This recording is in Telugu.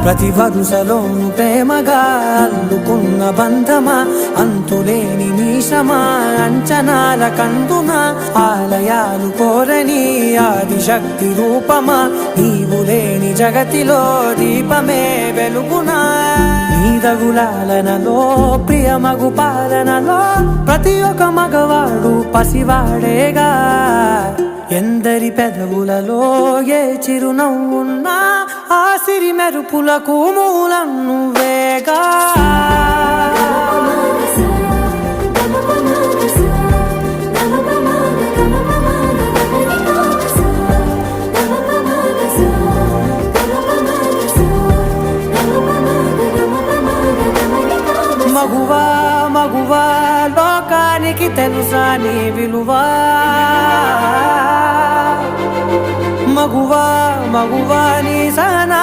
ప్రతి వరుసలోను ప్రేమగా అల్లుకున్న బంధమా, అంతులేని నీశమా అంచనాల కందున, ఆలయాలు కోరని ఆదిశక్తి రూపమా, నీవు లేని జగతిలో దీపమే వెలుగునా. నీదగులాలనలో ప్రియమగు పాలనలో ప్రతి ఒక్క మగవాడు పసివాడేగా. ఎందరి పెదవులలో ఏ చిరునవ్వున్నా ఆ సిరి మెరుపులకు మూలం నువ్వేగా. మగువా మగువా లోకానికి తెలుసా నీ విలువా, మగువా మగువా నీ సహనా